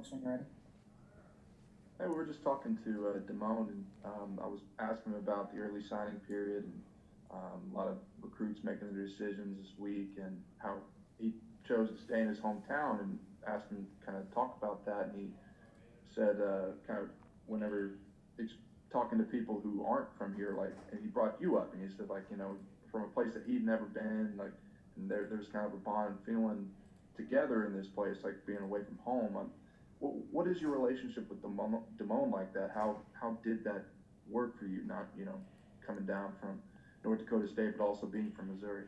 Cox when you're ready. Hey, we were just talking to Damone, and I was asking him about the early signing period and a lot of recruits making their decisions this week and how he chose to stay in his hometown, and asked him to kind of talk about that. And he said, kind of whenever it's talking to people who aren't from here, like, and he brought you up, and he said, like, from a place that he'd never been, like, and there's kind of a bond feeling together in this place, like being away from home. What is your relationship with Damone like that? How did that work for you? Not coming down from North Dakota State, but also being from Missouri.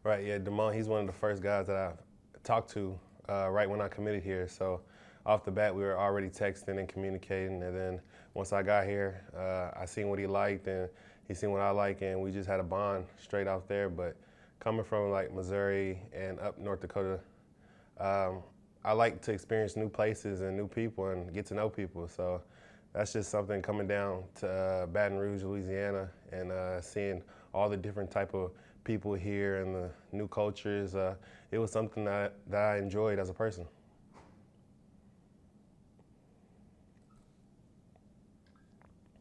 Right, yeah, Damone, he's one of the first guys that I talked to right when I committed here. So off the bat, we were already texting and communicating. And then once I got here, I seen what he liked and he seen what I like, and we just had a bond straight out there. But coming from like Missouri and up North Dakota, I like to experience new places and new people and get to know people. So that's just something coming down to Baton Rouge, Louisiana, and seeing all the different type of people here and the new cultures. It was something that I enjoyed as a person.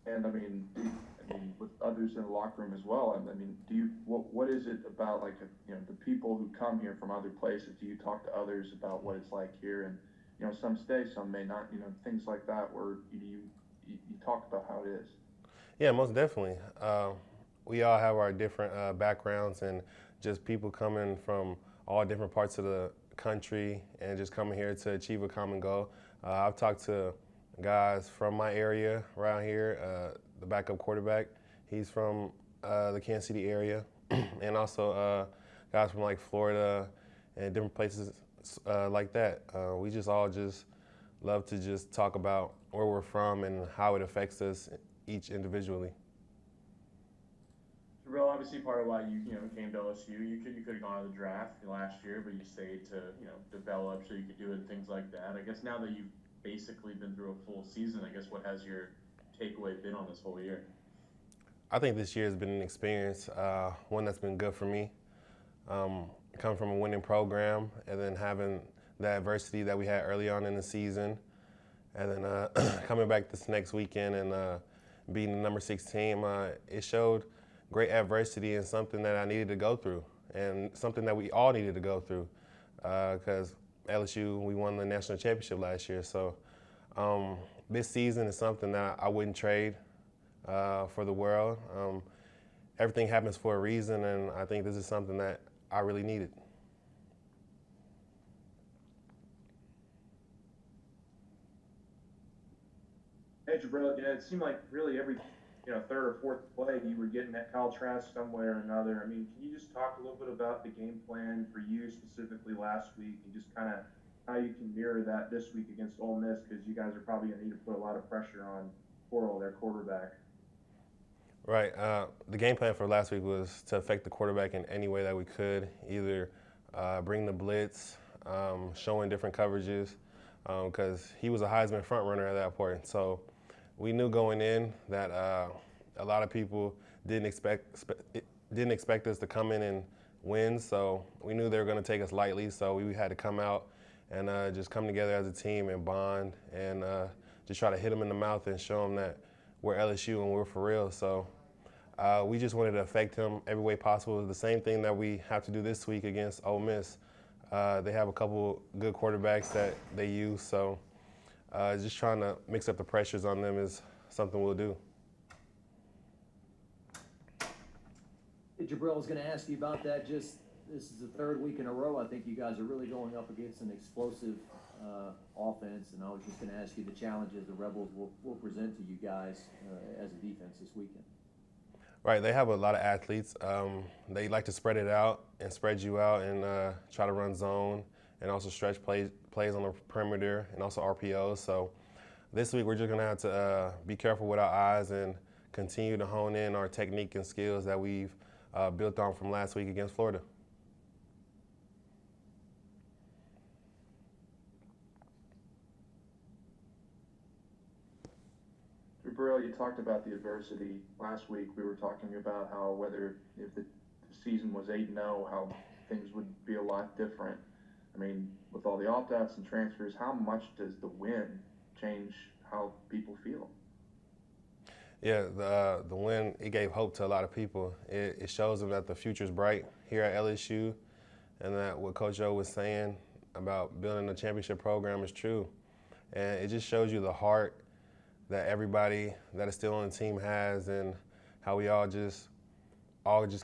And with others in the locker room as well. I mean, what is it about, like, the people who come here from other places? Do you talk to others about what it's like here? And some stay, some may not. Things like that, where you talk about how it is. Yeah, most definitely. We all have our different backgrounds and just people coming from all different parts of the country and just coming here to achieve a common goal. I've talked to guys from my area around here, the backup quarterback, he's from the Kansas City area, and also guys from like Florida and different places like that. We just all just love to just talk about where we're from and how it affects us each individually. Jabril, obviously part of why you came to OSU. You could have gone to the draft last year, but you stayed to develop so you could do it and things like that. I guess now that you've basically been through a full season, I guess what has your takeaway been on this whole year? I think this year has been an experience, one that's been good for me. Coming from a winning program and then having the adversity that we had early on in the season, and then coming back this next weekend and beating the number 6 team, it showed great adversity and something that I needed to go through and something that we all needed to go through because LSU, we won the national championship last year. So this season is something that I wouldn't trade for the world. Everything happens for a reason, and I think this is something that I really needed. Hey, Jabril, it seemed like really every third or fourth play you were getting that Kyle Trask somewhere or another. I mean, can you just talk a little bit about the game plan for you specifically last week, and just kind of how you can mirror that this week against Ole Miss, because you guys are probably going to need to put a lot of pressure on Portal, their quarterback. Right. The game plan for last week was to affect the quarterback in any way that we could, either bring the blitz, showing different coverages, because he was a Heisman front runner at that point. So we knew going in that a lot of people didn't expect us to come in and win. So we knew they were going to take us lightly. So we had to come out and just come together as a team and bond and just try to hit them in the mouth and show them that we're LSU and we're for real. So we just wanted to affect him every way possible. The same thing that we have to do this week against Ole Miss. They have a couple good quarterbacks that they use. So just trying to mix up the pressures on them is something we'll do. Jabril, was going to ask you about that. Just this is the third week in a row. I think you guys are really going up against an explosive offense, and I was just going to ask you the challenges the Rebels will present to you guys as a defense this weekend. Right, they have a lot of athletes. They like to spread it out and spread you out and try to run zone and also stretch plays on the perimeter and also RPOs. So this week we're just going to have to be careful with our eyes and continue to hone in our technique and skills that we've built on from last week against Florida. Jabril, you talked about the adversity last week. We were talking about how whether if the season was 8-0, how things would be a lot different. I mean, with all the opt-outs and transfers, how much does the win change how people feel? Yeah, the win, it gave hope to a lot of people. It shows them that the future's bright here at LSU, and that what Coach O was saying about building a championship program is true. And it just shows you the heart that everybody that is still on the team has, and how we all just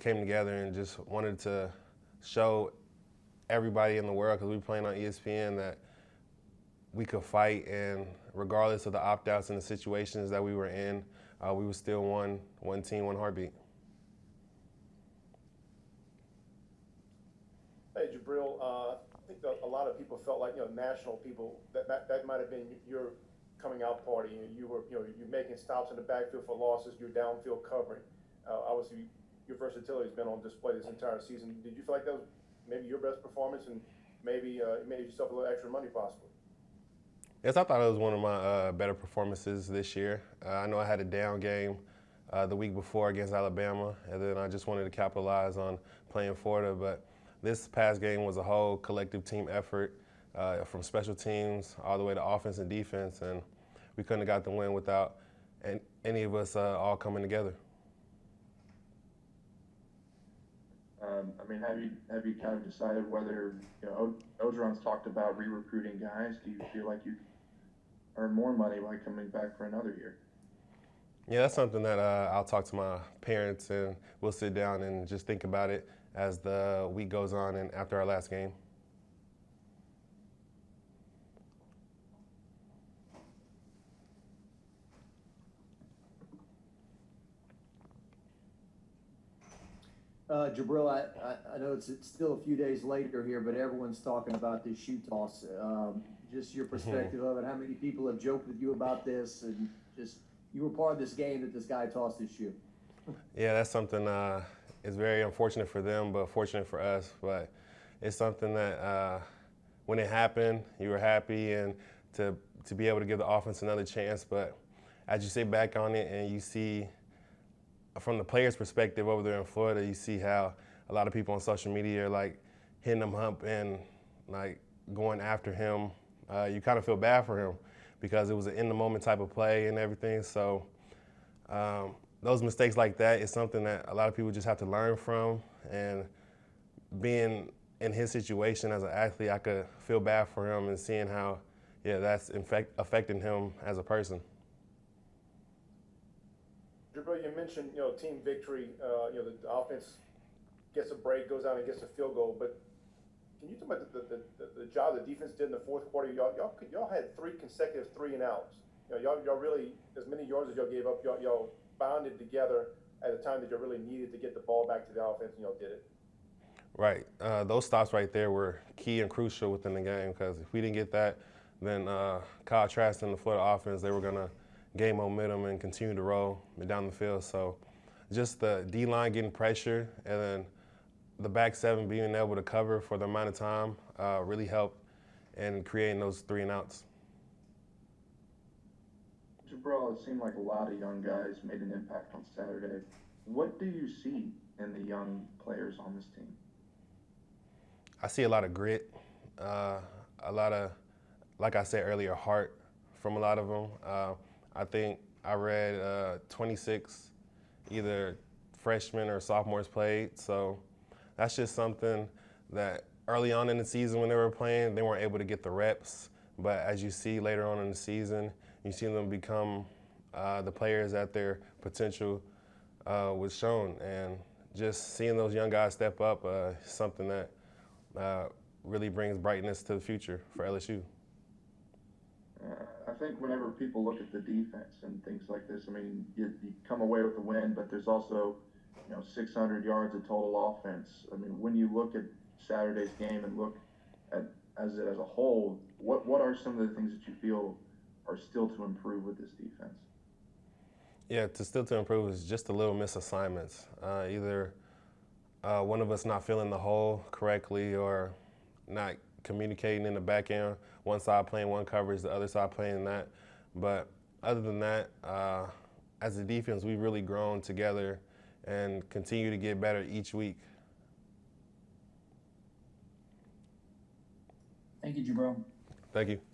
came together and just wanted to show everybody in the world, because we were playing on ESPN, that we could fight, and regardless of the opt-outs and the situations that we were in, we were still one team, one heartbeat. Hey, Jabril, I think that a lot of people felt like, national people, that might have been your coming out party. You were, you're making stops in the backfield for losses, you're downfield covering. Obviously, your versatility has been on display this entire season. Did you feel like that was maybe your best performance, and maybe it made yourself a little extra money possibly? Yes, I thought it was one of my better performances this year. I know I had a down game the week before against Alabama, and then I just wanted to capitalize on playing Florida. But this past game was a whole collective team effort, from special teams all the way to offense and defense, and we couldn't have got the win without any of us all coming together. I mean, have you kind of decided whether, Ogeron's talked about re-recruiting guys? Do you feel like you earn more money by coming back for another year? Yeah, that's something that I'll talk to my parents, and we'll sit down and just think about it as the week goes on and after our last game. Jabril, I know it's still a few days later here, but everyone's talking about this shoe toss. Just your perspective of it. How many people have joked with you about this, and just you were part of this game that this guy tossed his shoe? Yeah, that's something. It's very unfortunate for them, but fortunate for us. But it's something that when it happened, you were happy, and to be able to give the offense another chance. But as you sit back on it and you see, from the players' perspective over there in Florida, you see how a lot of people on social media are like hitting him up and like going after him. You kind of feel bad for him because it was an in-the-moment type of play and everything. So those mistakes like that is something that a lot of people just have to learn from. And being in his situation as an athlete, I could feel bad for him and seeing how, that's affecting him as a person. Jabril, you mentioned, team victory. The offense gets a break, goes out and gets a field goal. But can you talk about the job the defense did in the fourth quarter? Y'all had 3 consecutive 3-and-outs. Y'all really, as many yards as y'all gave up, y'all bonded together at a time that y'all really needed to get the ball back to the offense, and y'all did it. Right. Those stops right there were key and crucial within the game, because if we didn't get that, then Kyle Trask and the Florida offense, they were going to gain momentum and continue to roll down the field. So just the D-line getting pressure, and then the back 7 being able to cover for the amount of time really helped in creating those 3-and-outs. Jabril, it seemed like a lot of young guys made an impact on Saturday. What do you see in the young players on this team? I see a lot of grit, a lot of, like I said earlier, heart from a lot of them. I think I read 26 either freshmen or sophomores played, so that's just something that early on in the season when they were playing, they weren't able to get the reps. But as you see later on in the season, you see them become the players that their potential was shown. And just seeing those young guys step up is something that really brings brightness to the future for LSU. I think whenever people look at the defense and things like this, I mean, you come away with a win, but there's also, 600 yards of total offense. I mean, when you look at Saturday's game and look at as a whole, what are some of the things that you feel are still to improve with this defense? Yeah, to improve is just a little misassignments. Either one of us not filling the hole correctly or not communicating in the back end. One side playing one coverage, the other side playing that. But other than that, as a defense, we've really grown together and continue to get better each week. Thank you, Jabril. Thank you.